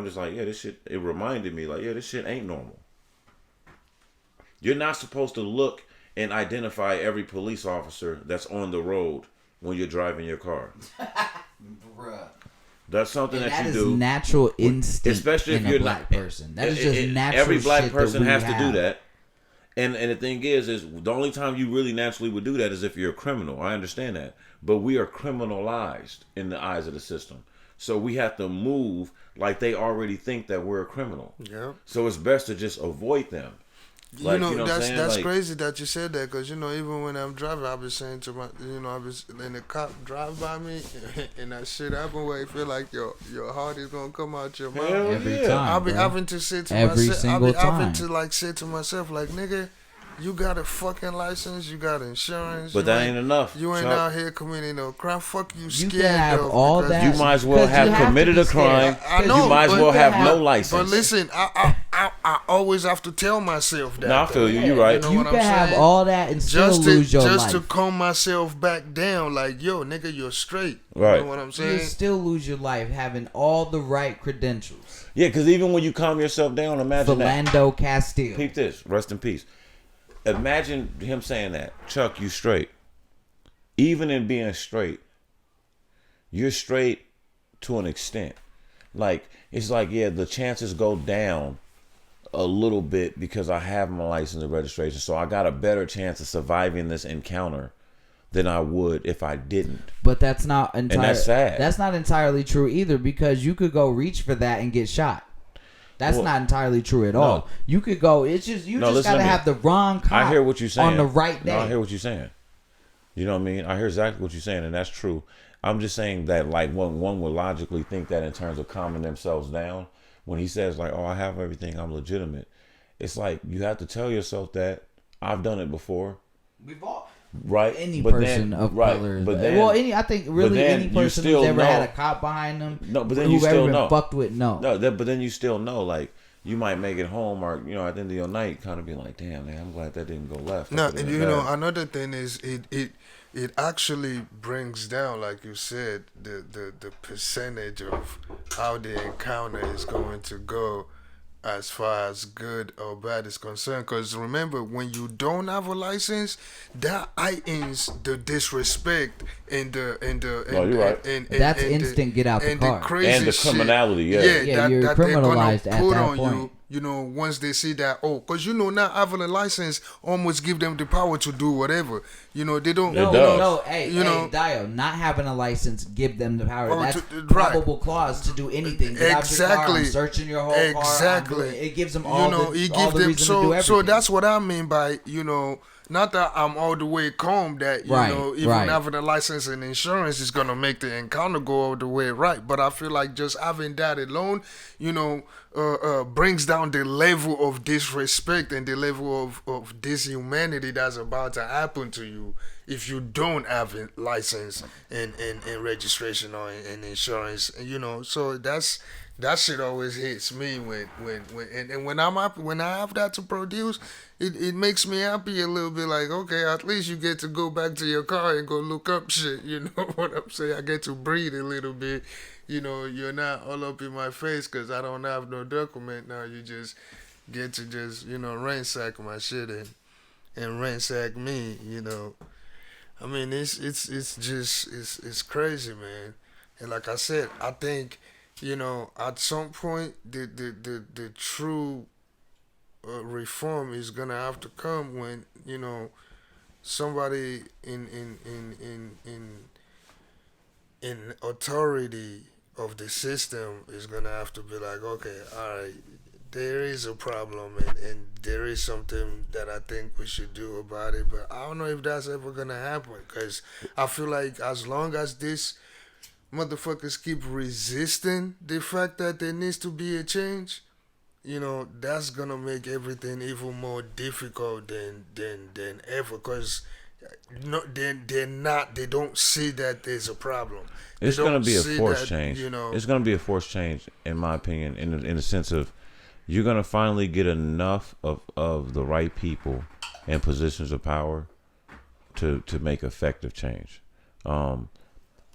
I'm just like, yeah, this shit. It reminded me, like, yeah, this shit ain't normal. You're not supposed to look and identify every police officer that's on the road when you're driving your car. Bruh. That's something that you is do. Natural instinct, especially if in you're a black person. That is just natural. Every black shit person that has we to do that. And the thing is the only time you really naturally would do that is if you're a criminal. I understand that. But we are criminalized in the eyes of the system. So we have to move like they already think that we're a criminal. Yeah. So it's best to just avoid them. Like, that's like, crazy that you said that, because even when I'm driving, I'll be saying to my, I was and the cop drive by me, and that shit happen where you feel like your heart is gonna come out your mouth every time. I'll be having to say to myself, I'll be having to like say to myself, like, nigga, you got a fucking license, you got insurance, but that ain't enough. You ain't out here committing no crime. Fuck you, scared. You can have all that. You might as well have committed a crime. I know, you might as well have no license. But listen, I always have to tell myself that. No, I feel you. You're right. You can have all that and still lose your life. Just to calm myself back down, like, yo, nigga, you're straight. Right. You know what I'm saying? You still lose your life having all the right credentials. Yeah, because even when you calm yourself down, imagine Philando Castile. Peep this. Rest in peace. Imagine him saying that, Chuck, you straight. Even in being straight, you're straight to an extent. Like, it's like, yeah, the chances go down a little bit because I have my license and registration, so I got a better chance of surviving this encounter than I would if I didn't. But that's not entirely. And that's sad. That's not entirely true either, because you could go reach for that and get shot. That's not entirely true at all. You could go. It's just just gotta have the wrong cop. I hear what you're saying on the right day. No, I hear what you're saying. You know what I mean? I hear exactly what you're saying, and that's true. I'm just saying that, like, one would logically think that in terms of calming themselves down. When he says, like, oh, I have everything, I'm legitimate. It's like, you have to tell yourself that I've done it before. We've all. Right. Any person of color. But then, I think really any person who's ever had a cop behind them. No, but then you still know. Fucked with, no. But then you still know, like, you might make it home, or, at the end of your night, kind of be like, damn, man, I'm glad that didn't go left. No, another thing is it actually brings down, like you said, the percentage of how the encounter is going to go as far as good or bad is concerned. Because remember, when you don't have a license, that heightens the disrespect and that's instant get out the car. The crazy and the criminality. Yeah, you're that criminalized they're gonna put at that on point. Once they see that, because not having a license almost give them the power to do whatever. They don't. Dio, not having a license give them the power. That's probable cause to do anything. Get exactly. Out your car, I'm searching your whole car. It gives them all the reason to do everything. So that's what I mean by not that I'm all the way calm that even having a license and insurance is gonna make the encounter go all the way right. But I feel like just having that alone, brings down the level of disrespect and the level of dishumanity that's about to happen to you if you don't have a license and registration or an insurance. So that shit always hits me when I have that to produce, it makes me happy a little bit. Like, okay, at least you get to go back to your car and go look up shit. You know what I'm saying? I get to breathe a little bit. You're not all up in my face because I don't have no document now. You just get to just ransack my shit and ransack me. I mean, it's crazy, man. And like I said, I think. At some point, the true reform is gonna have to come when somebody in authority of the system is gonna have to be like, okay, all right, there is a problem and there is something that I think we should do about it, but I don't know if that's ever gonna happen, because I feel like as long as this motherfuckers keep resisting the fact that there needs to be a change, that's gonna make everything even more difficult than ever, because they don't see that there's a problem. It's gonna be a forced change. It's gonna be a forced change, in my opinion, in the sense of you're gonna finally get enough of the right people in positions of power to make effective change.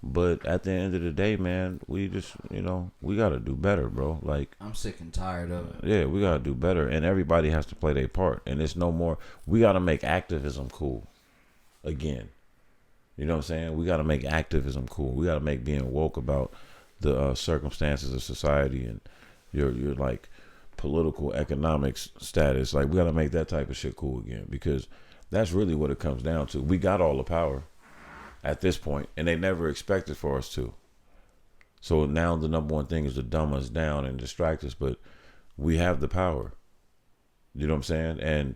But at the end of the day, man, we just, we got to do better, bro. Like, I'm sick and tired of it. Yeah, we got to do better. And everybody has to play their part. And it's no more. We got to make activism cool again. You know what I'm saying? We got to make activism cool. We got to make being woke about the circumstances of society and your like political economics status. Like, we got to make that type of shit cool again, because that's really what it comes down to. We got all the power at this point, and they never expected for us to. So now the number one thing is to dumb us down and distract us, but we have the power. You know what I'm saying? And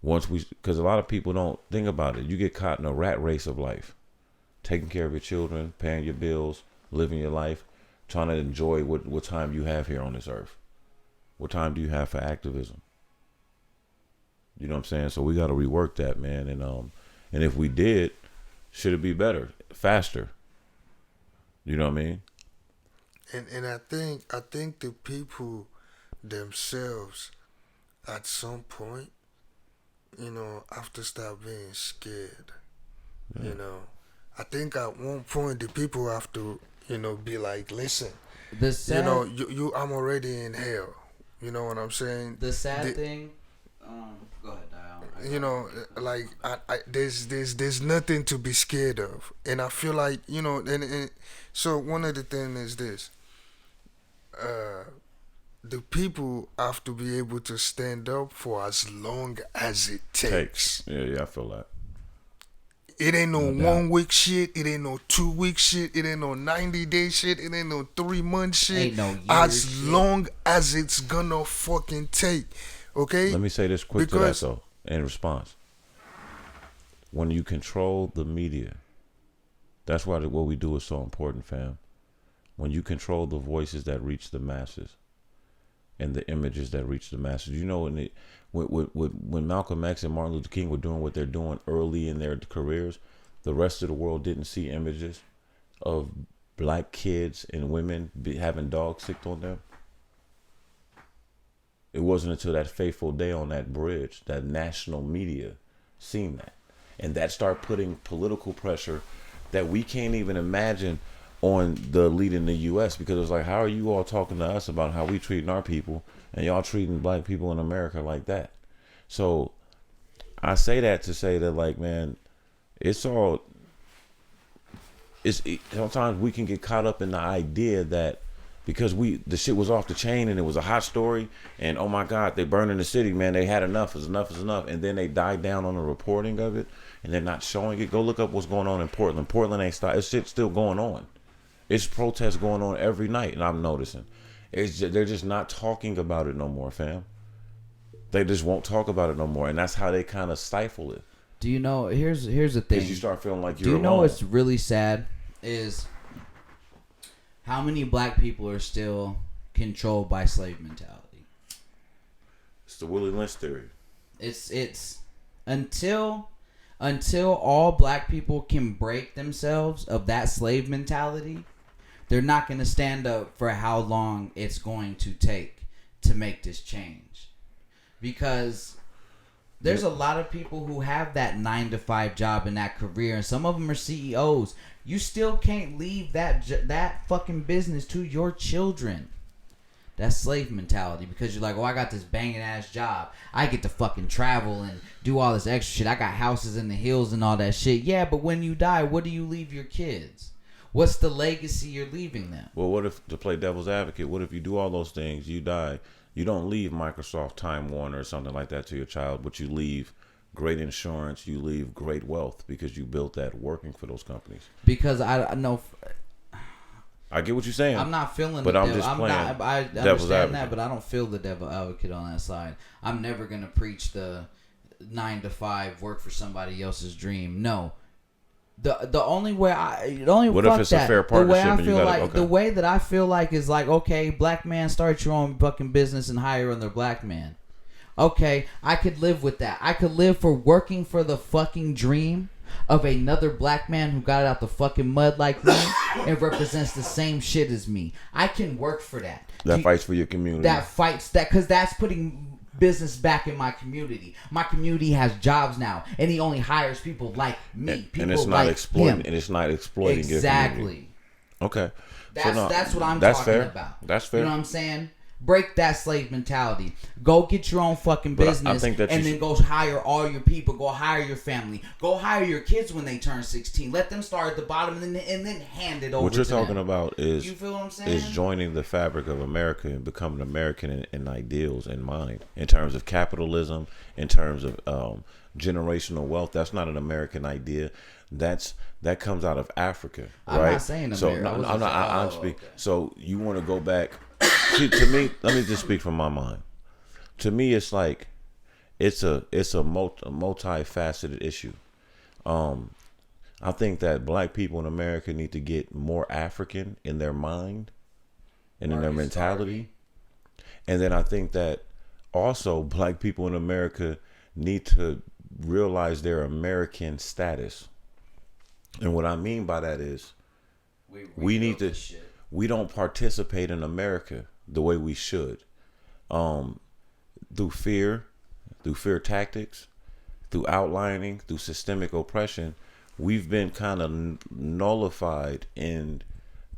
because a lot of people don't think about it, you get caught in a rat race of life, taking care of your children, paying your bills, living your life, trying to enjoy what time you have here on this earth. What time do you have for activism? You know what I'm saying? So we got to rework that, man. And if we did, should it be better, faster? You know what I mean? And I think the people themselves, at some point, have to stop being scared. Yeah. I think at one point the people have to, be like, listen, the sad, I'm already in hell. You know what I'm saying? The sad thing. Go ahead, there's nothing to be scared of, and I feel like and so one of the things is this: the people have to be able to stand up for as long as it takes. Yeah, I feel that. It ain't no 1 week shit. It ain't no 2 week shit. It ain't no 90-day shit. It ain't no 3 month shit. Ain't no year as shit. long as it's gonna fucking take. Okay. Let me say this quick to that though, in response. When you control the media, that's why what we do is so important, fam. When you control the voices that reach the masses and the images that reach the masses, when Malcolm X and Martin Luther King were doing what they're doing early in their careers, the rest of the world didn't see images of black kids and women having dogs sicked on them. It wasn't until that fateful day on that bridge that national media seen that. And that started putting political pressure that we can't even imagine on the elite in the U.S. because it was like, how are you all talking to us about how we treating our people and y'all treating black people in America like that? So I say that to say that, like, man, sometimes we can get caught up in the idea that because the shit was off the chain and it was a hot story and oh my God, they burning the city, man, they had enough is enough, and then they died down on the reporting of it and they're not showing it. Go look up what's going on in Portland. Portland ain't stopped. It's shit still going on. It's protests going on every night, and I'm noticing. They're just not talking about it no more, fam. They just won't talk about it no more, and that's how they kind of stifle it. Do you know? Here's the thing. Because you start feeling like you're alone. Do you know alone. what's really sad is how many black people are still controlled by slave mentality. It's the Willie Lynch theory. It's until all black people can break themselves of that slave mentality, they're not going to stand up for how long it's going to take to make this change. Because there's a lot of people who have that 9-to-5 job and that career, and some of them are CEOs. You still can't leave that fucking business to your children. That's slave mentality, because you're like, oh, I got this banging ass job. I get to fucking travel and do all this extra shit. I got houses in the hills and all that shit. Yeah, but when you die, what do you leave your kids? What's the legacy you're leaving them? Well, what if, to play devil's advocate, what if you do all those things, you die, you don't leave Microsoft, Time Warner, or something like that to your child, but you leave great insurance, you leave great wealth because you built that working for those companies. Because I know... I get what you're saying. I'm not feeling but the I'm devil. just playing I devil's understand advocate. that, but I don't feel the devil advocate on that side. I'm never going to preach the 9-to-5 work for somebody else's dream. No. The only way what if it's a fair partnership? The way I feel like the way that I feel like is like, okay, black man, start your own fucking business and hire another black man. Okay, I could live with that. I could live for working for the fucking dream of another black man who got out the fucking mud like me and represents the same shit as me. I can work for that. That fights for your community. That fights that, because that's putting business back in my community. My community has jobs now, and he only hires people like me. People and it's not like exploiting. him. And it's not exploiting. Exactly. Okay. That's what I'm that's talking fair. about. That's fair. You know what I'm saying? Break that slave mentality. Go get your own fucking business, I think that and then go hire all your people. Go hire your family. Go hire your kids when they turn 16. Let them start at the bottom, and then hand it over. What you're to talking them. about is, you feel what I'm saying? is joining the fabric of America and becoming American in ideals in mind, in terms of capitalism, in terms of generational wealth. That's not an American idea. That comes out of Africa, right? I'm not saying so. America. No, I'm not. I'm speaking. Okay. So you want to go back? See, to me, let me just speak from my mind. To me, it's like it's a multifaceted issue. I think that black people in America need to get more African in their mind and in their mentality. And then I think that also black people in America need to realize their American status. And what I mean by that is we need to, we don't participate in America the way we should. Through fear tactics, through outlining, through systemic oppression, we've been kind of nullified in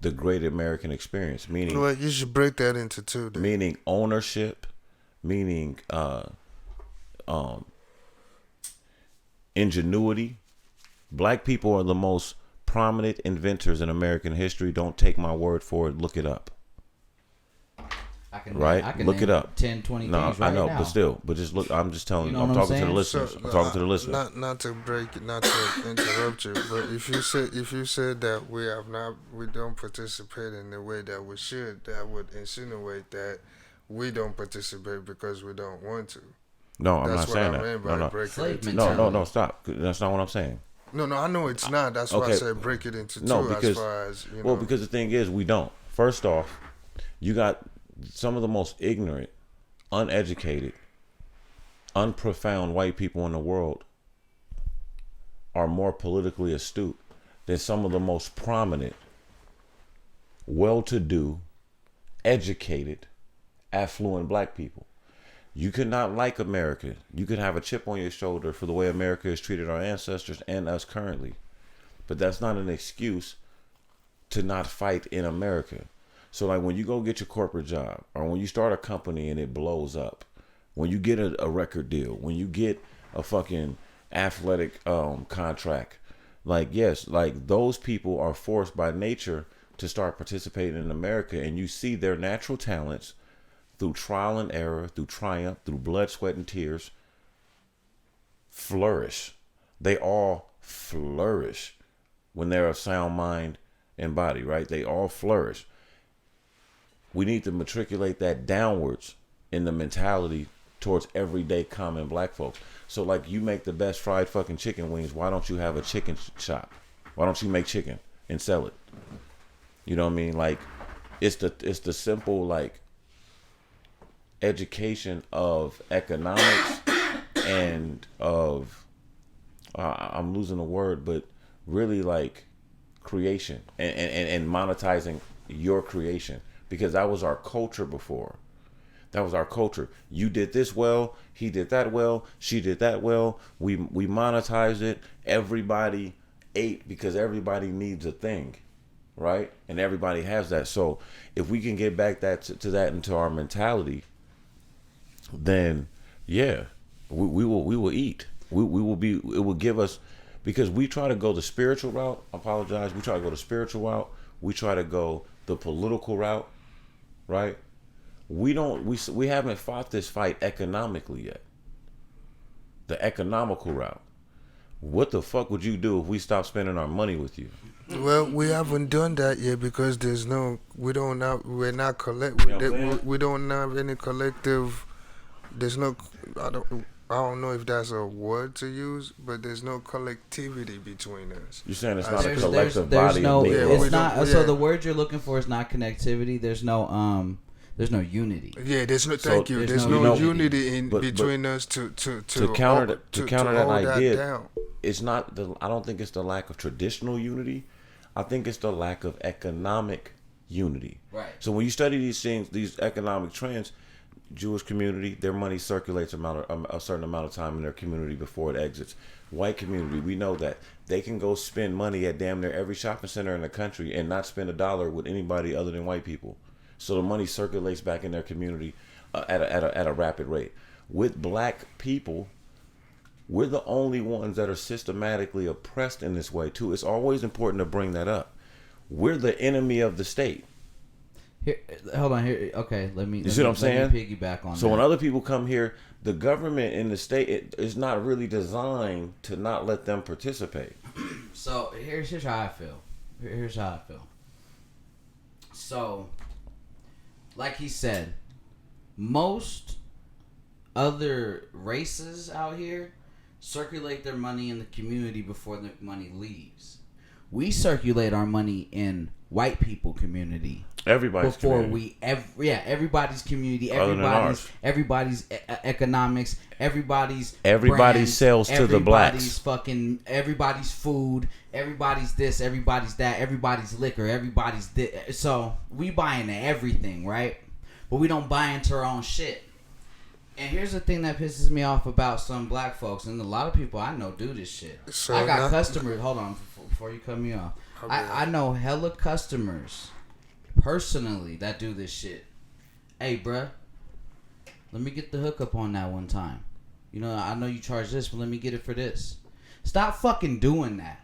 the great American experience. Meaning, well, you should break that into two. Then. Meaning ownership, meaning ingenuity. Black people are the most prominent inventors in American history. Don't take my word for it. Look it up. I can Look it up. 10, 20 No, things right I know, now. but still, but just look. I'm just telling You you. know I'm what I'm talking to the saying? listeners. I'm talking to the listeners. Not to interrupt you, but if you said that we don't participate in the way that we should, that would insinuate that we don't participate because we don't want to. No, I'm That's not saying what I that. mean by No, break Slave it into mentality. no, stop. That's not what I'm saying. No, I know it's not. That's why I Okay. said break it into two. No, because as far as you know. well, because the thing is, we don't. First off, you got some of the most ignorant, uneducated, unprofound white people in the world are more politically astute than some of the most prominent, well-to-do, educated, affluent black people. You could not like America. You could have a chip on your shoulder for the way America has treated our ancestors and us currently. But that's not an excuse to not fight in America. So like when you go get your corporate job, or when you start a company and it blows up, when you get a record deal, when you get a fucking athletic contract, like yes, like those people are forced by nature to start participating in America, and you see their natural talents through trial and error, through triumph, through blood, sweat, and tears flourish. They all flourish when they're of sound mind and body, right? They all flourish. We need to matriculate that downwards in the mentality towards everyday common black folks. So like you make the best fried fucking chicken wings, why don't you have a chicken shop? Why don't you make chicken and sell it? You know what I mean? Like it's the simple like education of economics and of I'm losing the word, but really like creation and monetizing your creation, because that was our culture before. That was our culture. You did this well, he did that well, she did that well. We monetized it. Everybody ate because everybody needs a thing, right? And everybody has that. So if we can get back to that into our mentality, then yeah, we will eat. We will be. It will give us, because we try to go the spiritual route. I apologize. We try to go the spiritual route. We try to go the political route, right? We don't. We haven't fought this fight economically yet. The economical route. What the fuck would you do if we stopped spending our money with you? Well, we haven't done that yet because we don't have any collective. There's no. I don't know if that's a word to use, but there's no collectivity between us. You're saying it's not a There's collective there's body no. of Negroes. It's not. Yeah. So the word you're looking for is not connectivity. There's no unity. Yeah, there's no. So Thank you. there's There's no no unity. unity But between us to counter to that hold idea. down. It's not I don't think it's the lack of traditional unity. I think it's the lack of economic unity. Right. So when you study these things, these economic trends, Jewish community, their money circulates a certain amount of time in their community before it exits. White community, we know that they can go spend money at damn near every shopping center in the country and not spend $1 with anybody other than white people. So the money circulates back in their community at a rapid rate. With black people, we're the only ones that are systematically oppressed in this way too. It's always important to bring that up. We're the enemy of the state. Here, hold on. Here, okay. Let me. You see what I'm saying? Piggyback on. So that. when other people come here, the government in the state is not really designed to not let them participate. So here's how I feel. Here's how I feel. So, like he said, most other races out here circulate their money in the community before the money leaves. We circulate our money in white people community. Everybody's before community. Everybody's community, Other than ours. everybody's economics, everybody brand, sells to the blacks. Everybody's food, everybody's this, everybody's that, everybody's liquor, everybody's this. So we buy into everything, right? But we don't buy into our own shit. And here's the thing that pisses me off about some black folks, and a lot of people I know do this shit. So I got customers. Hold on, before you cut me off. I know hella customers personally that do this shit. Hey, bruh, let me get the hookup on that one time. You know, I know you charge this, but let me get it for this. Stop fucking doing that.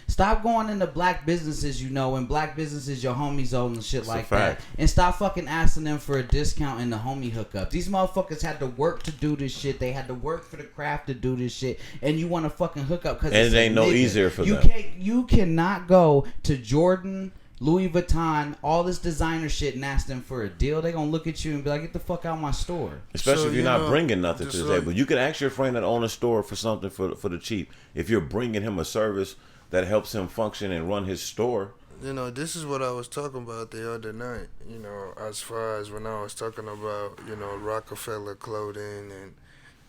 Stop going into black businesses, you know, and black businesses your homies own and shit like that. And stop fucking asking them for a discount in the homie hookup. These motherfuckers had to work to do this shit. They had to work for the craft to do this shit. And you want to fucking hook up because it ain't no easier for them. You cannot go to Jordan, Louis Vuitton, all this designer shit and ask them for a deal. They gonna look at you and be like, get the fuck out of my store. Especially if you're not bringing nothing to the table. You can ask your friend that owns a store for something for the cheap. If you're bringing him a service that helps him function and run his store. You know, this is what I was talking about the other night, you know, as far as when I was talking about, you know, Rockefeller clothing and,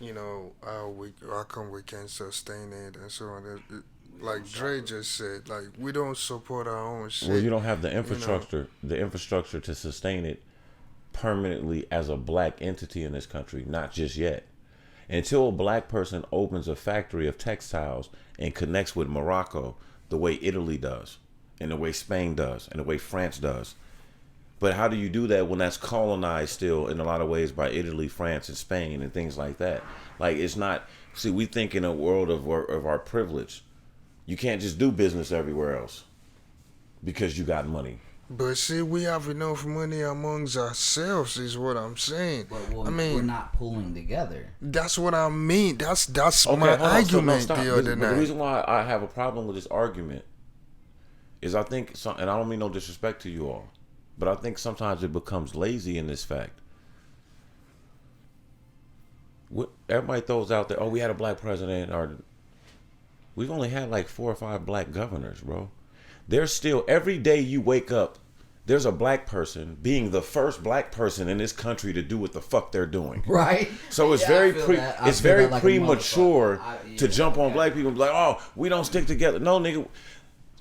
you know, how come we can't sustain it and so on. Like Dre just said, like, we don't support our own shit. Well, you don't have the infrastructure, to sustain it permanently as a black entity in this country, not just yet. Until a black person opens a factory of textiles and connects with Morocco the way Italy does, and the way Spain does, and the way France does. But how do you do that when that's colonized still in a lot of ways by Italy, France, and Spain and things like that? Like, it's not... See, we think in a world of our privilege. You can't just do business everywhere else because you got money. But see, we have enough money amongst ourselves, is what I'm saying. But we're not pulling together. That's what I mean. That's my argument the other night. The reason why I have a problem with this argument is I think, and I don't mean no disrespect to you all, but I think sometimes it becomes lazy in this fact. Everybody throws out there, oh, we had a black president, or we've only had like 4 or 5 black governors, bro. There's still, every day you wake up, there's a black person being the first black person in this country to do what the fuck they're doing. Right. So it's very premature to jump on black people and be like, oh, we don't stick together. No, nigga.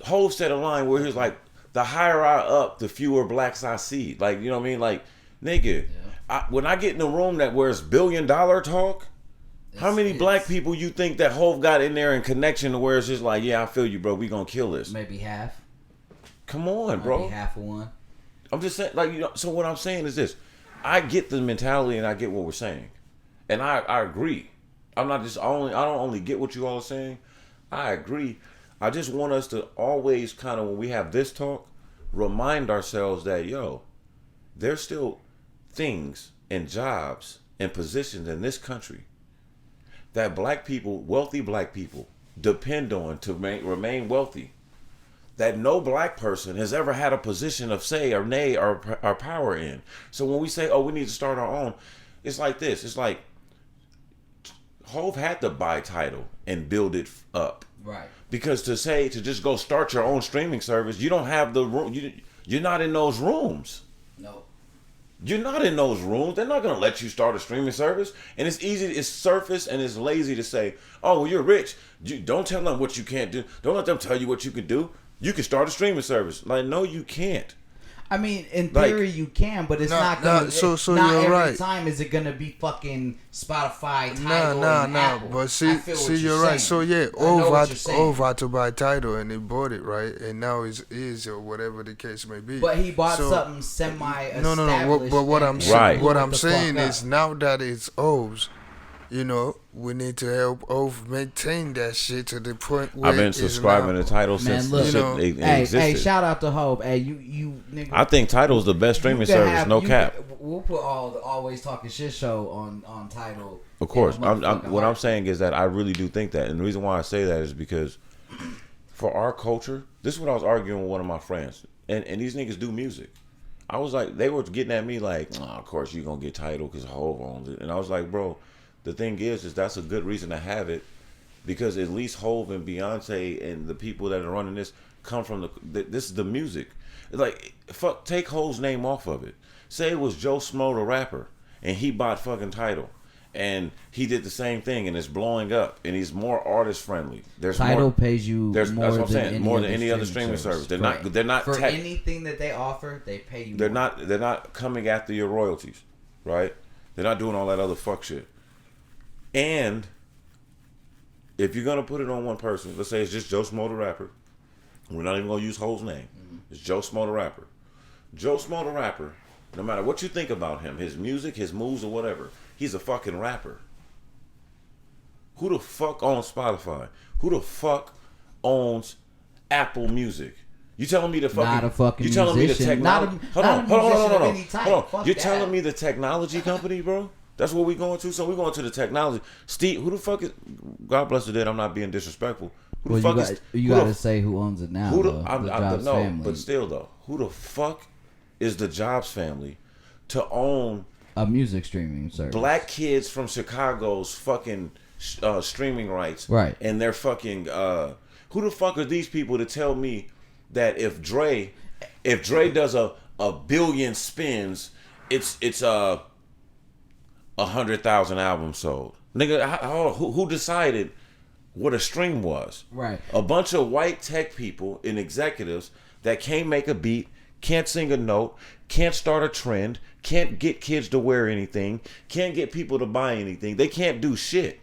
Hov said a line where he was like, the higher I up, the fewer blacks I see. Like, you know what I mean? Like, nigga, when I get in a room that where it's $1 billion talk, how many black people you think that Hov got in there in connection to where it's just like, yeah, I feel you, bro. We gonna kill this. Maybe half. Come on, bro. Maybe half of one. I'm just saying, like, you know. So what I'm saying is this: I get the mentality and I get what we're saying, and I agree. I don't only get what you all are saying. I agree. I just want us to always kind of, when we have this talk, remind ourselves that there's still things and jobs and positions in this country that black people, wealthy black people, depend on to remain wealthy. That no black person has ever had a position of say or nay or power in. So when we say, oh, we need to start our own, it's like this. It's like Hov had to buy title and build it up. Right. Because to just go start your own streaming service, you don't have the room. You're not in those rooms. No. You're not in those rooms. They're not going to let you start a streaming service. And it's surface and it's lazy to say, oh, well, you're rich. Don't tell them what you can't do. Don't let them tell you what you can do. You can start a streaming service. Like, no, you can't. I mean, in Like- theory you can, but it's Nah, not gonna. nah, so not you're every right. time is it gonna be fucking Spotify, Tidal, and Nah. Apple. But I see, feel see, what you're right. saying. So yeah, I know what you're saying. over to buy title, and they bought it, right? And now it's or whatever the case may be. But he bought So- something semi-established. No. But what I'm Right. what I'm saying is now that it's O's, you know, we need to help Ove maintain that shit to the point where I've been it's subscribing now. to Tidal Man, since look, the you know, shit Hey, existed. shout out to Hove. Hey, you nigga. I think Tidal's the best streaming you can service. have- No you cap. can- We'll put all the Always Talking Shit show on Tidal. Of course. In a motherfucking What I'm heartbeat. saying is that I really do think that. And the reason why I say that is because for our culture, this is what I was arguing with one of my friends. And these niggas do music. I was like, they were getting at me like, oh, of course you're going to get Tidal because Hov owns it. And I was like, bro, the thing is that's a good reason to have it because at least Hov and Beyonce and the people that are running this come from this is the music. Like, fuck, take Hov's name off of it. Say it was Joe Smo the rapper and he bought fucking Tidal. And he did the same thing, and it's blowing up, and he's more artist friendly. There's Tidal more, pays you there's, more that's what I'm than saying, any more other than any other streaming service. They're Right. not for tech, anything that they offer. They pay you. they're more. not coming after your royalties, right? They're not doing all that other fuck shit. And if you're gonna put it on one person, let's say it's just Joe Smo the rapper. We're not even gonna use Ho's name. It's Joe Smo the rapper. Joe Smo the rapper. No matter what you think about him, his music, his moves, or whatever, he's a fucking rapper. Who the fuck owns Spotify? Who the fuck owns Apple Music? You telling me the fucking? Not a fucking You telling me the musician. technology? Not a musician of any type. Hold on. Fuck You're that. telling me the technology company, bro? That's what we going to. So we going to the technology. Steve, who the fuck is? God bless the dead. I'm not being disrespectful. Who Well, the fuck you is? you who got to the- say who owns it now. Who the? though. I Jobs know, family. but still though, who the fuck is the Jobs family to own A music streaming service. black kids from Chicago's fucking streaming rights, Right. And they're fucking who the fuck are these people to tell me that if Dre does a billion spins, it's 100,000 albums sold, nigga? Who decided what a stream was? Right. A bunch of white tech people and executives that can't make a beat, can't sing a note, can't start a trend, can't get kids to wear anything, can't get people to buy anything. They can't do shit.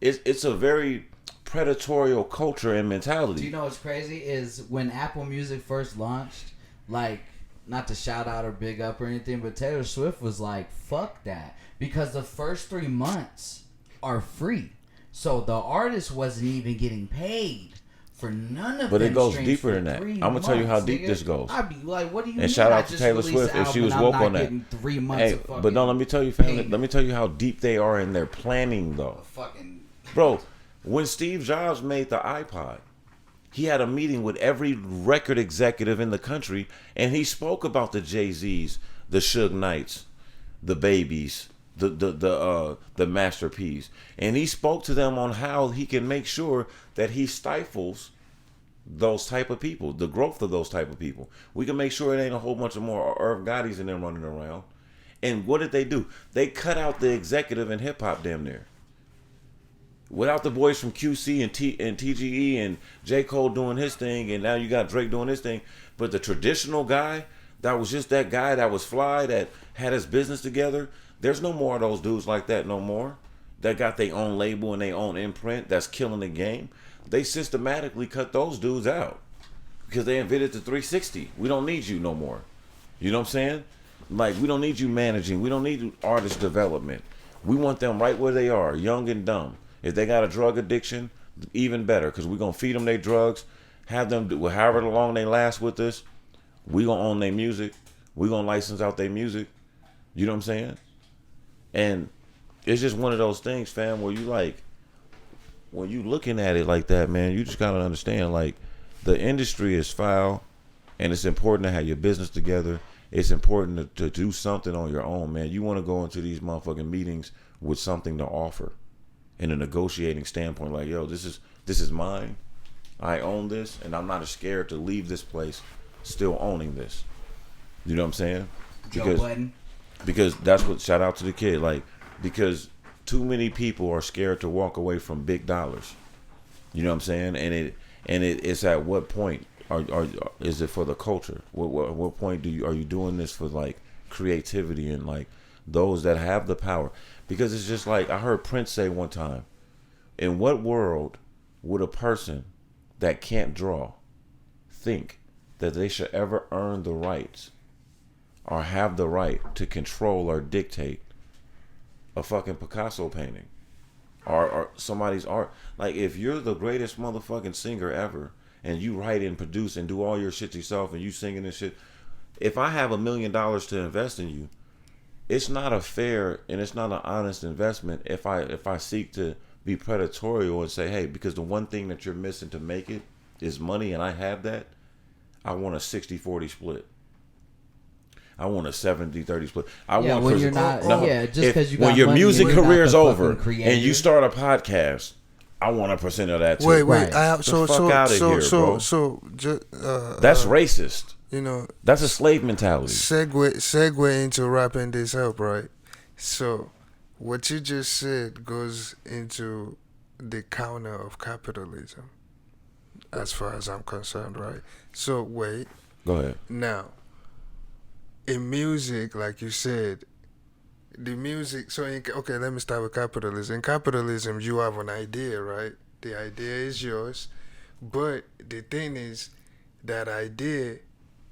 It's a very predatory culture and mentality. Do you know what's crazy is when Apple Music first launched, like, not to shout out or big up or anything, but Taylor Swift was like, fuck that. Because the first 3 months are free. So the artist wasn't even getting paid for none of But them it goes streams deeper for than that. 3 I'ma tell you how months, deep nigga. this goes. I'd be like, what do you mean? shout I out to just Taylor released Swift an if she album was and woke I'm not on that. getting 3 months Hey, of fucking but no, let me tell you, family. payment. Let me tell you how deep they are in their planning, though. fucking Bro, when Steve Jobs made the iPod, he had a meeting with every record executive in the country, and he spoke about the Jay-Z's, the Suge Knights, the Babies, the Master P's, and he spoke to them on how he can make sure that he stifles those type of people, the growth of those type of people. We can make sure it ain't a whole bunch of more Irv Gotti's in them running around. And what did they do? They cut out the executive in hip hop damn near. Without the boys from QC and TGE and J. Cole doing his thing, and now you got Drake doing his thing. But the traditional guy that was just that guy that was fly, that had his business together, there's no more of those dudes like that no more. That got their own label and their own imprint that's killing the game. They systematically cut those dudes out because they invented the 360. We don't need you no more. You know what I'm saying? Like, we don't need you managing. We don't need artist development. We want them right where they are, young and dumb. If they got a drug addiction, even better, because we're going to feed them their drugs, have them do however long they last with us. We going to own their music. We going to license out their music. You know what I'm saying? And it's just one of those things, fam, where you like, when you looking at it like that, man, you just got to understand, like, the industry is foul, and it's important to have your business together. It's important to do something on your own, man. You want to go into these motherfucking meetings with something to offer in a negotiating standpoint, like, yo, this is mine. I own this, and I'm not scared to leave this place still owning this. You know what I'm saying? Joe Budden. Because that's what, shout out to the kid, like, because too many people are scared to walk away from big dollars. You know what I'm saying? And it's at what point Or is it for the culture? What point are you doing this for, like, creativity and, like, those that have the power? Because it's just like I heard Prince say one time, in what world would a person that can't draw think that they should ever earn the rights or have the right to control or dictate a fucking Picasso painting or somebody's art? Like, if you're the greatest motherfucking singer ever and you write and produce and do all your shit yourself and you singing and shit, if I have $1 million to invest in you, it's not a fair and it's not an honest investment if I seek to be predatory and say, hey, because the one thing that you're missing to make it is money and I have that, I want a 60-40 split. I want a 70-30 split. When you're not, just because you got when your money, music you're not career's the over fucking creator. and you start a podcast, I want a percent of that too. Wait, Right. That's racist. You know, That's a slave mentality. segue into wrapping this up, right? So, what you just said goes into the counter of capitalism, as far as I'm concerned, right? So, wait. Go ahead. Now, in music, like you said, the music. So, okay, let me start with capitalism. In capitalism, you have an idea, right? The idea is yours, but the thing is, that idea,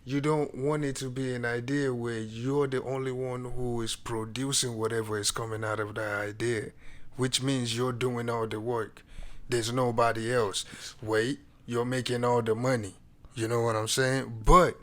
you don't want it to be an idea where you're the only one who is producing whatever is coming out of that idea, which means you're doing all the work. There's nobody else. Wait, you're making all the money. You know what I'm saying? But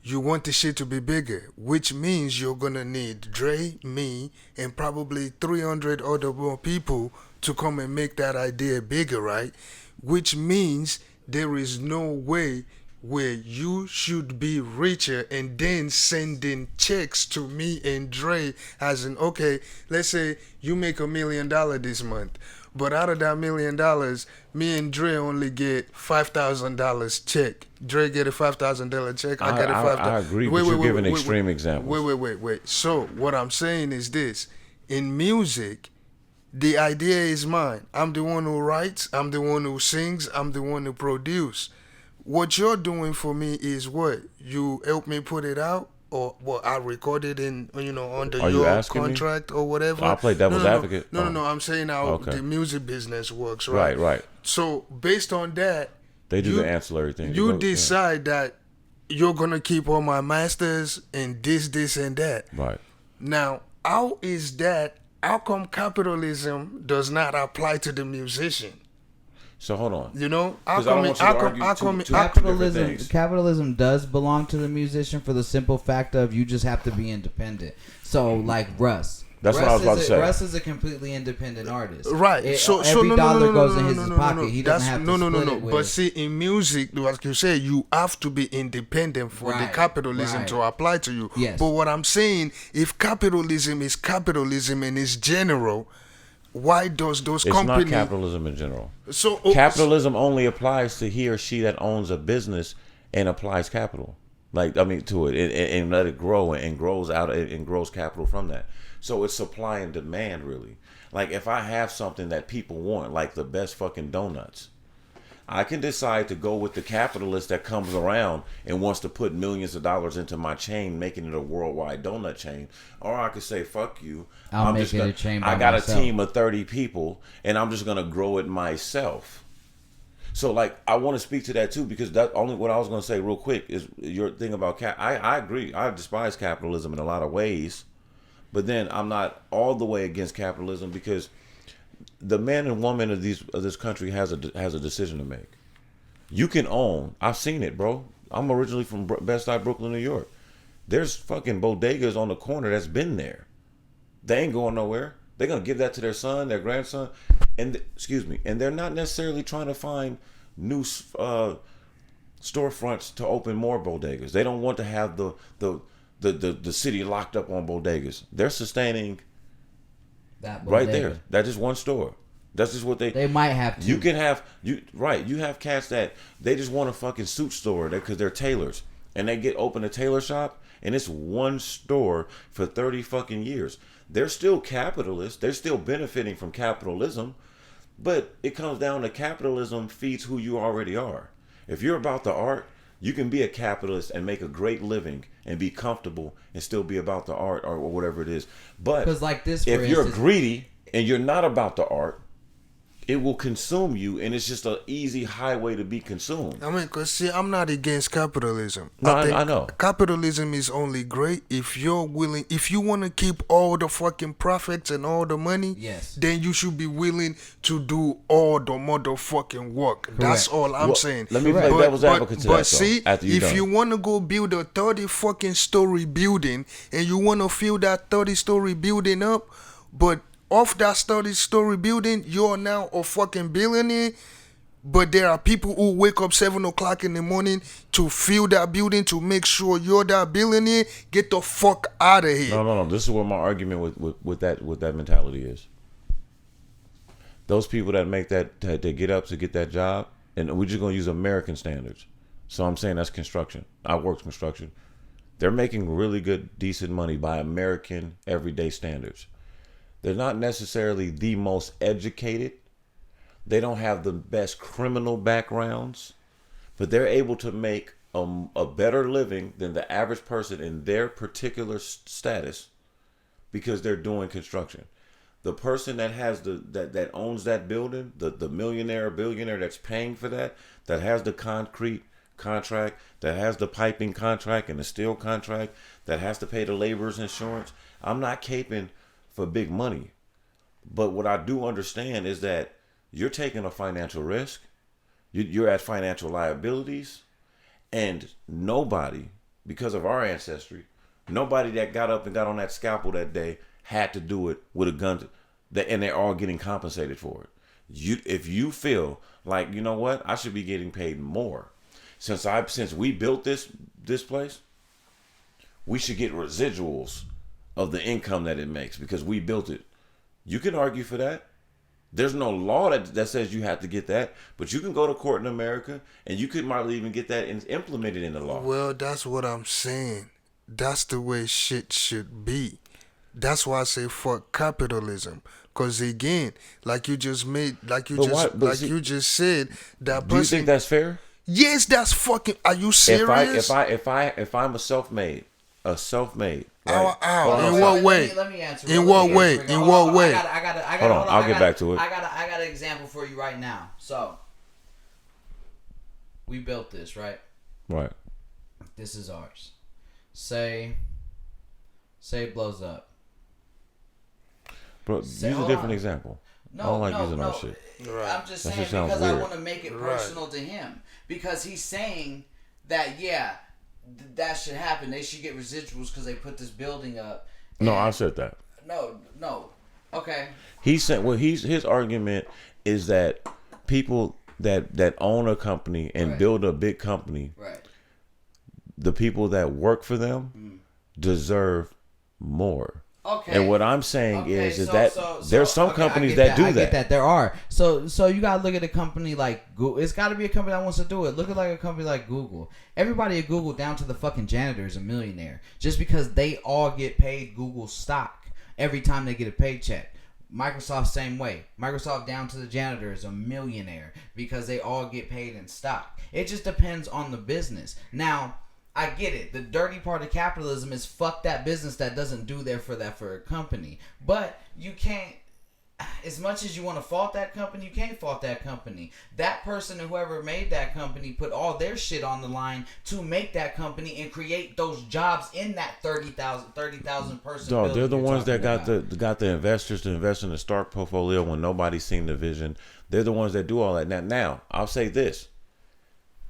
you want the shit to be bigger, which means you're going to need Dre, me, and probably 300 other more people to come and make that idea bigger, right? Which means there is no way where you should be richer and then sending checks to me and Dre as in, okay, let's say you make $1 million this month, but out of that $1 million, me and Dre only get $5,000 check. Dre get a $5,000 check. I get a $5,000. I agree, but you're giving extreme examples. Wait. So what I'm saying is this: in music, the idea is mine. I'm the one who writes. I'm the one who sings. I'm the one who produces. What you're doing for me is what? You help me put it out, or what? I recorded in, under your contract or whatever. I'll play devil's advocate. No. I'm saying how the music business works, right? Right. So based on that, they do the ancillary thing. You decide that you're gonna keep all my masters and this, and that. Right. Now, how is that? How come capitalism does not apply to the musician? So hold on. Capitalism does belong to the musician for the simple fact of you just have to be independent. So like Russ. That's what I was about to say. Russ is a completely independent artist. Right. Every dollar goes in his pocket. He doesn't have to split it with. But see, in music, like you say, you have to be independent for the capitalism to apply to you. Yes. But what I'm saying, if capitalism is capitalism and is general, why does those companies... It's not capitalism in general. Capitalism only applies to he or she that owns a business and applies capital, to it and let it grow and grows out and grows capital from that. So it's supply and demand, really. Like, if I have something that people want, like the best fucking donuts, I can decide to go with the capitalist that comes around and wants to put millions of dollars into my chain, making it a worldwide donut chain. Or I could say, fuck you. I'm just gonna, a chain I got myself. A team of 30 people, and I'm just going to grow it myself. So, like, I want to speak to that, too, because that only what I was going to say real quick is your thing about I agree. I despise capitalism in a lot of ways, but then I'm not all the way against capitalism because the man and woman of this country has a decision to make. You can own. I've seen it, bro. I'm originally from Bed-Stuy, Brooklyn, New York. There's fucking bodegas on the corner that's been there. They ain't going nowhere. They're gonna give that to their son, their grandson, and and they're not necessarily trying to find new storefronts to open more bodegas. They don't want to have the city locked up on bodegas. They're sustaining that right there. That's just one store. That's just what they might have to. You can have you have cats that they just want a fucking suit store because they're tailors and they open a tailor shop and it's one store for 30 fucking years. They're still capitalists. They're still benefiting from capitalism, but it comes down to capitalism feeds who you already are. If you're about the art, You can be a capitalist and make a great living and be comfortable and still be about the art or whatever it is. But 'Cause like this, if for you're instance- greedy and you're not about the art, it will consume you, and it's just an easy highway to be consumed. I mean, cause see, I'm not against capitalism. No, think I know. capitalism is only great if you're willing. If you want to keep all the fucking profits and all the money, Yes. then you should be willing to do all the motherfucking work. That's all I'm Well, saying. let me play devil's advocate to that, though, see, after you're if done. you want to go build a 30 fucking story building and you want to fill that 30-story building up, but off that 30-story building, you're now a fucking billionaire. But there are people who wake up 7 o'clock in the morning to fill that building to make sure you're that billionaire. Get the fuck out of here. No. This is what my argument with that mentality is. Those people that make that they get up to get that job, and we're just gonna use American standards. So I'm saying that's construction. I worked construction. They're making really good, decent money by American everyday standards. They're not necessarily the most educated. They don't have the best criminal backgrounds, but they're able to make a better living than the average person in their particular status because they're doing construction. The person that has that owns that building, the millionaire or billionaire that's paying for that has the concrete contract, that has the piping contract and the steel contract, that has to pay the laborer's insurance. I'm not caping for big money. But what I do understand is that you're taking a financial risk. You're at financial liabilities. And nobody, because of our ancestry, nobody that got up and got on that scalpel that day had to do it with a gun. And they're all getting compensated for it. If you feel like, you know what, I should be getting paid more. Since we built this place, we should get residuals of the income that it makes because we built it. You can argue for that. There's no law that says you have to get that, but you can go to court in America and you could might even get that implemented in the law. Well, that's what I'm saying. That's the way shit should be. That's why I say fuck capitalism. Cause again, like you just said, that person. Do you think that's fair? Yes, that's fucking. Are you serious? If I'm a self-made. Right? In what way? Let me answer. In what way? In what way? I got. Hold on, I'll get back to it. I got an example for you right now. So, we built this, right? Right. This is ours. Say it blows up. Bro, use a different example. I don't like using our shit. Right. I'm just saying sounds because weird. I want to make it personal to him. Because he's saying that, that should happen. They should get residuals because they put this building up. No, I said that. No. Okay. He said, his argument is that people that own a company and build a big company, the people that work for them deserve more. Okay. And what I'm saying is that there's some companies that do that. I get that. There are. So you gotta look at a company like Google. It's gotta be a company that wants to do it. Look at like a company like Google. Everybody at Google, down to the fucking janitor, is a millionaire just because they all get paid Google stock every time they get a paycheck. Microsoft, same way. Microsoft, down to the janitor, is a millionaire because they all get paid in stock. It just depends on the business. Now, I get it. The dirty part of capitalism is fuck that business that doesn't do there for a company. But you can't, as much as you want to fault that company, you can't fault that company. That person and whoever made that company put all their shit on the line to make that company and create those jobs in that 30,000 person. Dog, they're the ones that got the investors to invest in the Stark portfolio when nobody's seen the vision. They're the ones that do all that. Now I'll say this.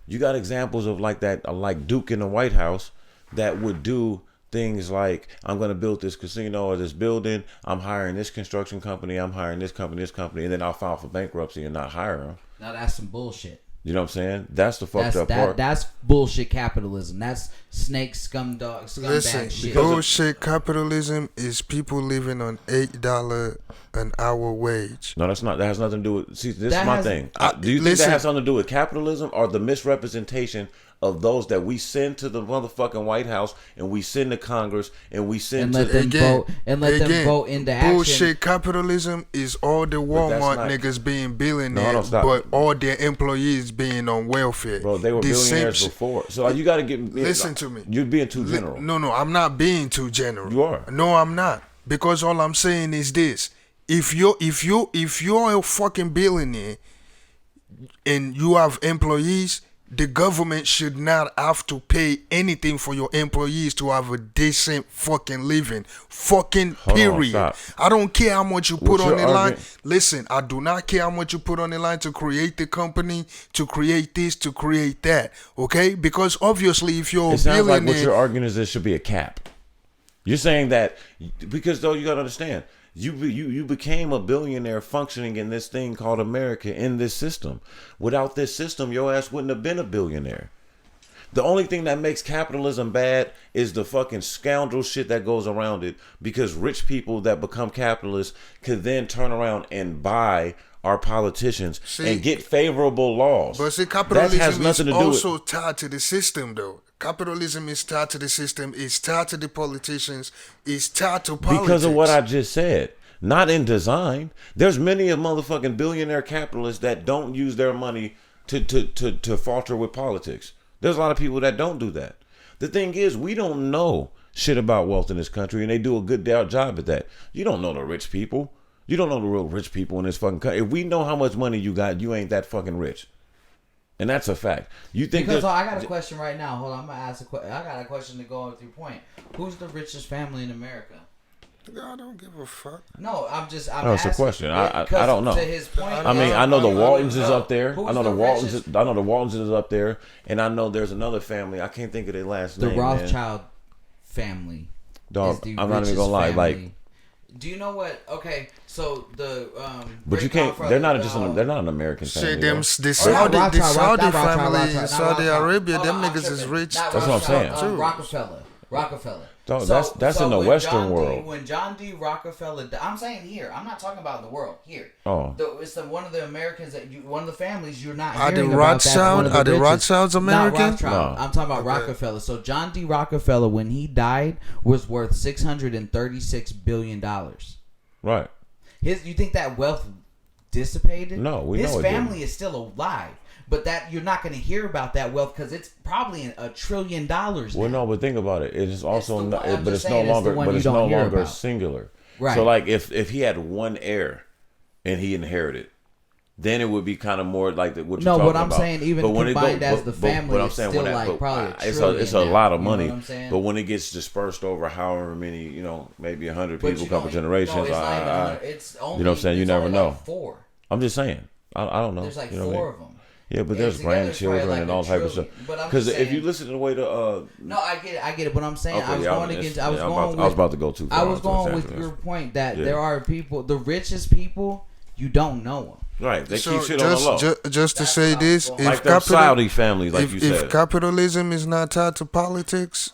You got examples of like that, like Duke in the White House, that would do things like, I'm going to build this casino or this building. I'm hiring this construction company. I'm hiring this company, and then I'll file for bankruptcy and not hire them. Now that's some bullshit. You know what I'm saying? That's the fucked up part. That's bullshit capitalism. That's snake scumbag Listen, shit. bullshit capitalism is people living on $8 an hour wage. No, that's not. That has nothing to do with. See, this is my thing. Do you think listen, that has something to do with capitalism or the misrepresentation of those that we send to the motherfucking White House and we send to Congress and we send and to let them vote and let them vote into action. Bullshit capitalism is all the Walmart niggas being billionaires, but all their employees being on welfare. Bro, they were billionaires before. So you got to get listen to me. You're being too general. No, I'm not being too general. You are. No, I'm not. Because all I'm saying is this: if you're a fucking billionaire and you have employees, the government should not have to pay anything for your employees to have a decent fucking living. Fucking period. I don't care how much you put on the line. Listen, I do not care how much you put on the line to create the company, to create this, to create that. Okay? Because obviously if you're a billionaire... It sounds like what you're arguing is there should be a cap. You're saying that because though you got to understand, you became a billionaire functioning in this thing called America, in this system. Without this system, your ass wouldn't have been a billionaire. The only thing that makes capitalism bad is the fucking scoundrel shit that goes around it, because rich people that become capitalists could then turn around and buy our politicians and get favorable laws. But see, capitalism is also tied to the system, though. Capitalism is tied to the system, it's tied to the politicians, it's tied to politics. Because of what I just said. Not in design. There's many of motherfucking billionaire capitalists that don't use their money to falter with politics. There's a lot of people that don't do that. The thing is, we don't know shit about wealth in this country, and they do a good job at that. You don't know the rich people. You don't know the real rich people in this fucking country. If we know how much money you got, you ain't that fucking rich. And that's a fact. You think because I got a question right now. Hold on, I'm gonna ask a question. I got a question to go with your point. Who's the richest family in America? I don't give a fuck. No, I'm that's a question. I don't know. To his point, I know the Waltons is up there. I know the Waltons is up there, and I know there's another family. I can't think of their last name. The Rothschild family. Dog, I'm not even gonna lie. Like, do you know what? Okay, so the but you can't. They're not an American family. The Saudi family, Saudi Arabia, them niggas is rich. That's what I'm saying. Rockefeller. That's in the Western world. When John D. Rockefeller, I'm saying here. I'm not talking about the world here. Oh, it's one of the Americans one of the families you're not hearing about. Are the Rothschilds American? No. I'm talking about Rockefeller. So John D. Rockefeller, when he died, was worth $636 billion. Right. You think that wealth dissipated? No, his family is still alive. But that you're not going to hear about that wealth because it's probably $1 trillion. Well, no, but think about it. It is also, it's no longer singular. Right. So, like, if he had one heir and he inherited, then it would be kind of more like what you're talking about. No, what I'm saying, even combined as the family, it's still like probably $1 trillion. It's a lot of money. But when it gets dispersed over however many, maybe 100 people, couple generations, it's only, you know what I'm saying? You never know. Like 4. I'm just saying. I don't know. There's like 4 of them. Yeah, but there's grandchildren and all type of stuff. Because if you listen to the way no, I get it. But I'm saying I was about to go too far. I was going with your point that there are people, the richest people, you don't know them. Right, they keep shit on the low. Just to say this, like them Saudi families, like you said. If capitalism is not tied to politics,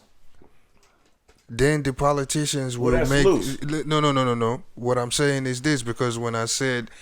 then the politicians will make. Loose. No. What I'm saying is this, because when I said,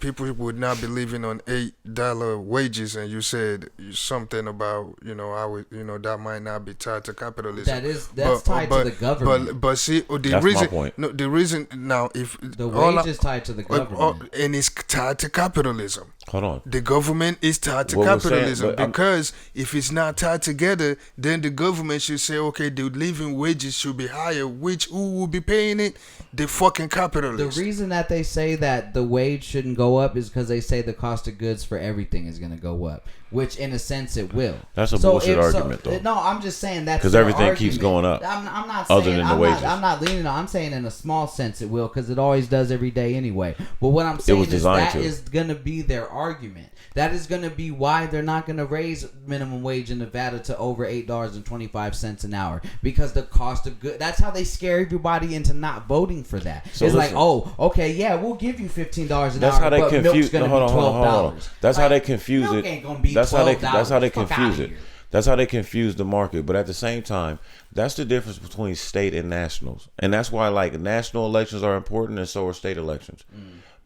people would not be living on $8 wages, and you said something about, that might not be tied to capitalism. That's tied to the government. But see, that's my point. No, the reason now, if the wage is tied to the government, and it's tied to capitalism. Hold on. The government is tied to capitalism because if it's not tied together, then the government should say, okay, the living wages should be higher. Who will be paying it? The fucking capitalists. The reason that they say that the wage shouldn't go up is because they say the cost of goods for everything is going to go up, which in a sense it will. That's a bullshit argument, though. No, I'm just saying that's because everything keeps going up. I'm not saying other than the wages. I'm not leaning on. I'm saying in a small sense it will because it always does every day anyway. But what I'm saying is that is going to be their argument. That is going to be why they're not going to raise minimum wage in Nevada to over $8.25 an hour, because the cost of goods. That's how they scare everybody into not voting for that. So it's like, oh, okay, yeah, we'll give you $15 an hour. That's how they but confuse. Milk's gonna be $12. That's how they confuse it. Ain't gonna be that's how they confuse it. That's how they confuse the market. But at the same time, that's the difference between state and nationals, and that's why like national elections are important, and so are state elections,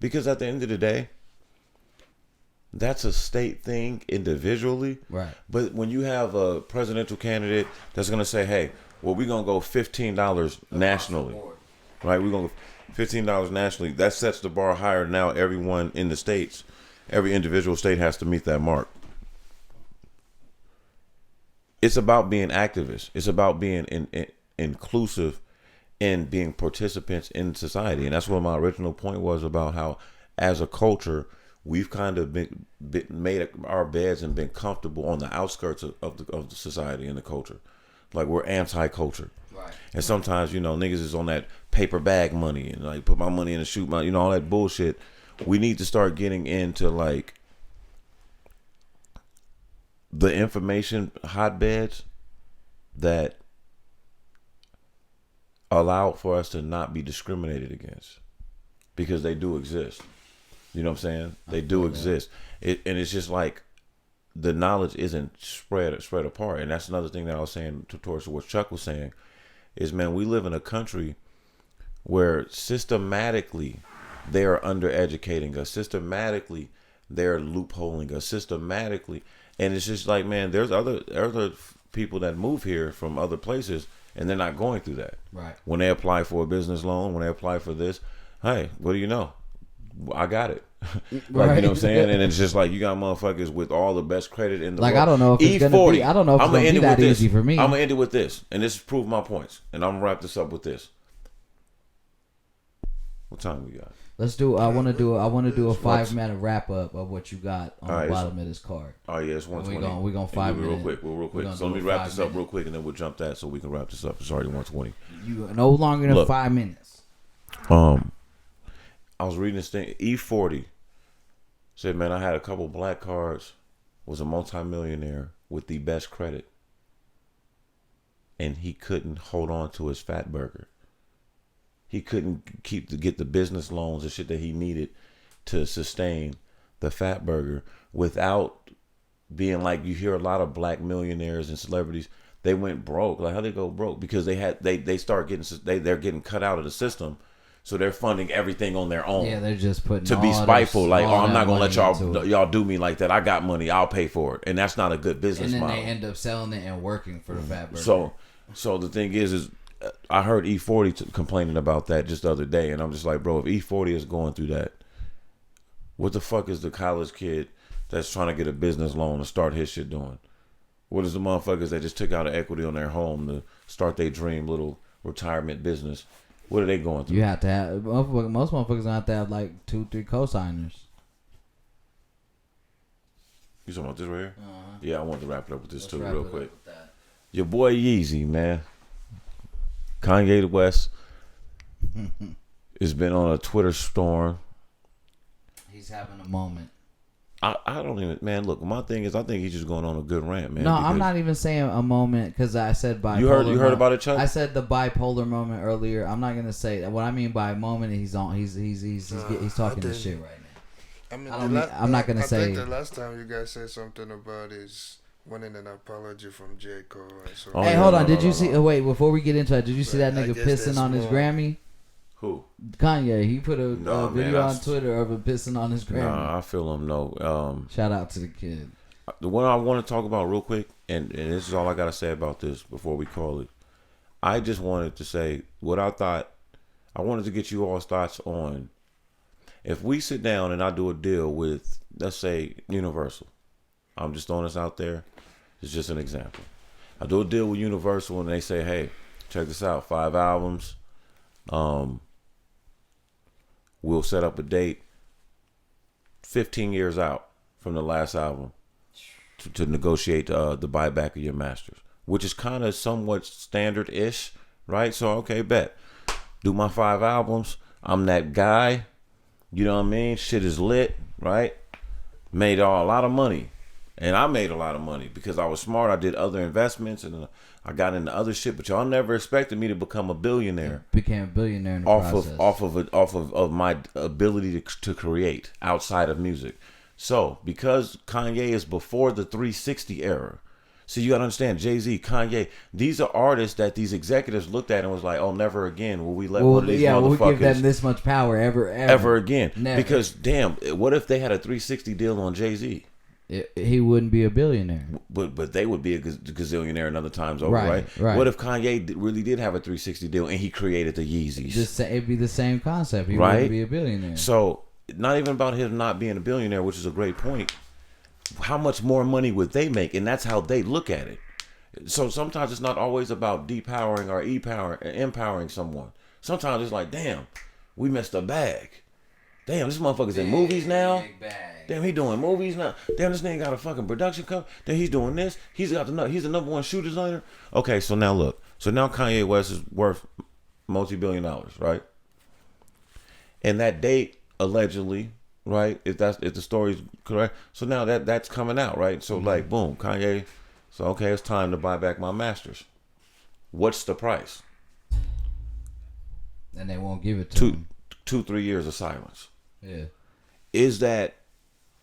because at the end of the day, that's a state thing individually. Right. But when you have a presidential candidate that's going to say, hey, well, we're going to go $15 nationally, right? We're going to go $15 nationally. That sets the bar higher. Now everyone in the states, every individual state has to meet that mark. It's about being activists. It's about being inclusive and being participants in society. And that's what my original point was about how, as a culture, we've kind of been made our beds and been comfortable on the outskirts of the society and the culture. Like, we're anti-culture. Right. And sometimes, niggas is on that paper bag money and like put my money in and shoot my, all that bullshit. We need to start getting into like the information hotbeds that allow for us to not be discriminated against, because they do exist. You know what I'm saying? They do exist. And it's just like the knowledge isn't spread apart. And that's another thing that I was saying towards what Chuck was saying is, man, we live in a country where systematically they are undereducating us. Systematically they're loopholing us. Systematically. And it's just like, man, there's other people that move here from other places and they're not going through that. Right. When they apply for a business loan, when they apply for this, hey, what do you know? I got it. Like, right. You know what I'm saying? And it's just like, you got motherfuckers with all the best credit in the like, world. I don't know if it's gonna be. I don't know if it's gonna be that easy for me. I'm gonna end it with this, and this proves my points. And I'm gonna wrap this up with this. What time we got? Let's do. I want to do a 5-minute wrap up of what you got on the bottom of this card. Oh yeah, it's 120. We're gonna 5 minutes. Real quick. So let me wrap this up real quick, and then we'll jump that so we can wrap this up. It's already 120. You no longer than 5 minutes. I was reading this thing. E40 said, man, I had a couple black cards, was a multimillionaire with the best credit, and he couldn't hold on to his fat burger. He couldn't get the business loans and shit that he needed to sustain the fat burger without being like, you hear a lot of black millionaires and celebrities, they went broke. Like, how they go broke? Because they start getting, they're getting cut out of the system. So they're funding everything on their own. Yeah, they're just putting to be spiteful. Like, oh, I'm not gonna let y'all y'all do me like that. I got money. I'll pay for it, and that's not a good business model. And then they end up selling it and working for the fat burger. So the thing is I heard E40 complaining about that just the other day, and I'm just like, bro, if E40 is going through that, what the fuck is the college kid that's trying to get a business loan to start his shit doing? What is the motherfuckers that just took out an equity on their home to start their dream little retirement business? What are they going through? You have to have, most motherfuckers have to have like 2-3 co-signers. You talking about this right here? Uh-huh. Yeah, I wanted to wrap it up with this too, real quick. That. Your boy Yeezy, man. Kanye West has been on a Twitter storm. He's having a moment. I don't even, man, look, my thing is, I think he's just going on a good rant, man. No, I'm not even saying a moment, because I said bipolar. You heard about it, Chuck? I said the bipolar moment earlier. I'm not gonna say what I mean by moment. He's talking this shit right now. I mean, I'm not gonna say. I think the last time you guys said something about is wanting an apology from J. Cole. So Hey, hold on. Did you see? Wait, before we get into it, did you see that nigga pissing on his Grammy? Who? Kanye. He put a video on Twitter of him pissing on his Grammy. Nah, I feel him. No. Shout out to the kid. The one I want to talk about real quick, and this is all I got to say about this before we call it. I just wanted to say what I thought. I wanted to get you all's thoughts on if we sit down and I do a deal with, let's say, Universal. I'm just throwing this out there. It's just an example. I do a deal with Universal and they say, hey, check this out, 5 albums. We'll set up a date 15 years out from the last album to negotiate the buyback of your masters, which is kind of somewhat standard-ish, right? So, okay, bet. Do my 5 albums. I'm that guy. You know what I mean? Shit is lit, right? Made a lot of money. And I made a lot of money because I was smart. I did other investments and I got into other shit. But y'all never expected me to become a billionaire. Became a billionaire in the process. Off of my ability to create outside of music. So because Kanye is before the 360 era, So you gotta understand, Jay-Z, Kanye, these are artists that these executives looked at and was like, "Oh, never again will we let one of these motherfuckers we'll give them this much power ever again." Never. Because damn, what if they had a 360 deal on Jay-Z? He wouldn't be a billionaire. But they would be a gazillionaire another times over, right? What if Kanye really did have a 360 deal and he created the Yeezys? It'd be the same concept. He right? wouldn't be a billionaire. So not even about him not being a billionaire, which is a great point. How much more money would they make? And that's how they look at it. So sometimes it's not always about depowering or empowering someone. Sometimes it's like, damn, we missed a bag. Damn, this motherfucker's in movies now. Damn, he doing movies now. Damn, this nigga got a fucking production company. Then he's doing this. He's the number one shoe designer. Okay, so now look. So now Kanye West is worth multi-billion dollars, right? And that date allegedly, right? If the story's correct, so now that's coming out, right? So like, boom, Kanye. So okay, it's time to buy back my masters. What's the price? And they won't give it to him. 2-3 years of silence. Yeah. Is that?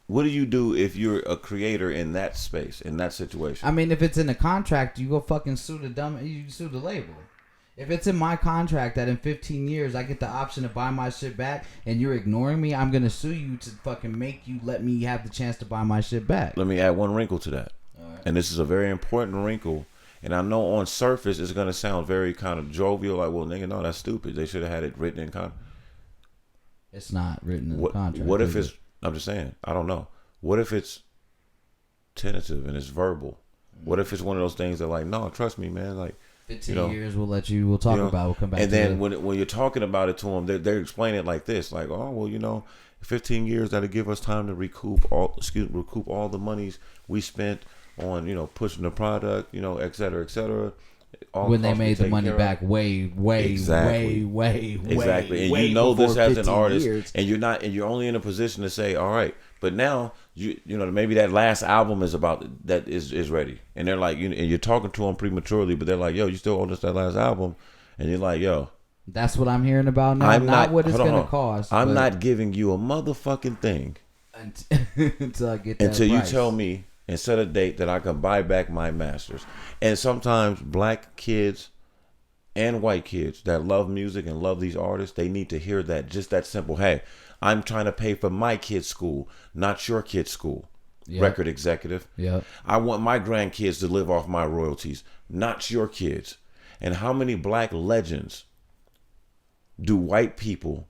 What do you do if you're a creator in that space, in that situation? I mean, if it's in the contract, you go fucking sue the label. If it's in my contract that in 15 years I get the option to buy my shit back and you're ignoring me, I'm gonna sue you to fucking make you let me have the chance to buy my shit back. Let me add one wrinkle to that. All right. And this is a very important wrinkle. And I know on surface it's gonna sound very kind of jovial, like, well, nigga, no, that's stupid. They should have had it written in contract. It's not written in the contract. What if it's? I'm just saying. I don't know. What if it's tentative and it's verbal? What if it's one of those things that like, no, trust me, man. Like, 15 years, we'll talk about. We'll come back. And then when you're talking about it to them, they're explaining it like this, like, oh, well, 15 years that'll give us time to recoup all the monies we spent on, pushing the product, et cetera, et cetera. When they made the money back way, exactly. way, and this as an artist, and you're only in a position to say, all right, but now maybe that last album is ready, and they're like, and you're talking to them prematurely, but they're like, yo, you still owe us that last album, and you're like, yo, that's what I'm hearing about now. Not what it's gonna cost. I'm not giving you a motherfucking thing until I get that until you price. tell me and set a date that I can buy back my masters. And sometimes black kids and white kids that love music and love these artists, they need to hear that, just that simple. Hey, I'm trying to pay for my kid's school, not your kid's school. Yep. Record executive. Yeah. I want my grandkids to live off my royalties, not your kids. And how many black legends do white people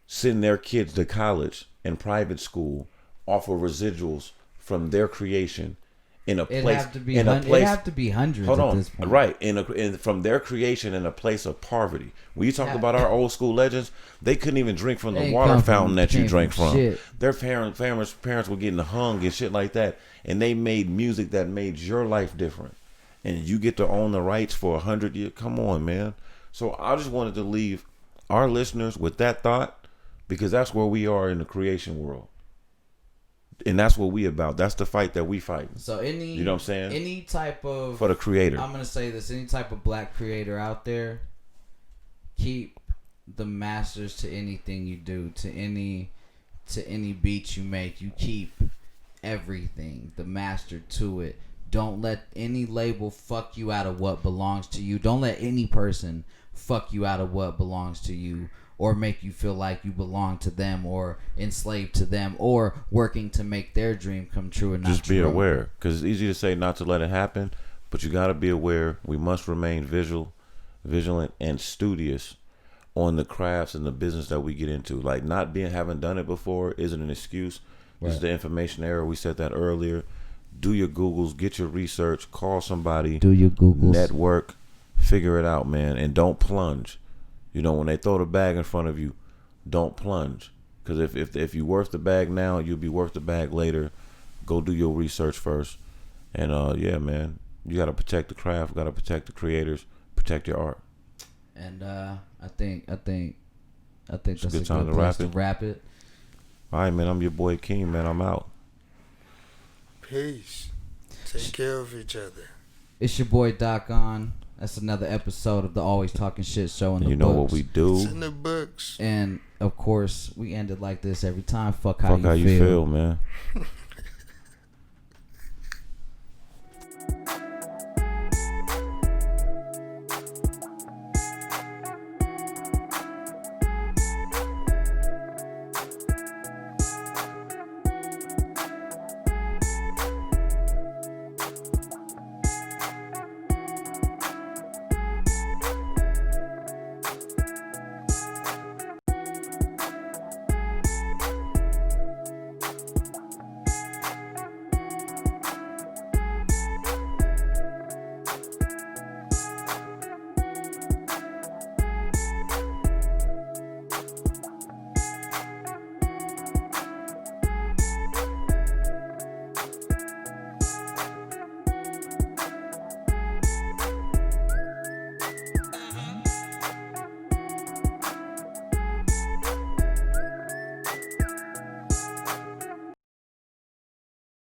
send their kids to college and private school off of residuals from their creation in a place? It'd have to be hundreds at this point. Right. From their creation in a place of poverty. When you talk about our old school legends, they couldn't even drink from the water fountain that you drank from. Shit. Their parents were getting hung and shit like that. And they made music that made your life different. And you get to own the rights for 100 years. Come on, man. So I just wanted to leave our listeners with that thought, because that's where we are in the creation world. And that's what we about. That's the fight that we fight. So you know what I'm saying? Any type of, for the creator. I'm gonna say this: any type of black creator out there, keep the masters to anything you do, to any beat you make. You keep everything, the master to it. Don't let any label fuck you out of what belongs to you. Don't let any person fuck you out of what belongs to you, or make you feel like you belong to them, or enslaved to them, or working to make their dream come true and not just be aware, because it's easy to say not to let it happen, but you got to be aware. We must remain vigilant and studious on the crafts and the business that we get into. Like, not having done it before isn't an excuse. Right. This is the information era. We said that earlier. Do your Googles, get your research, call somebody, do your Googles, network, figure it out, man, and don't plunge. When they throw the bag in front of you, don't plunge. Because if you're worth the bag now, you'll be worth the bag later. Go do your research first. And yeah, man, you got to protect the craft, got to protect the creators, protect your art. And I think that's a good time to wrap it. All right, man, I'm your boy King, man. I'm out. Peace. Take care of each other. It's your boy Doc on. That's another episode of the Always Talking Shit show in the books. You know what we do. It's in the books. And, of course, we end it like this every time. Fuck how you feel, man.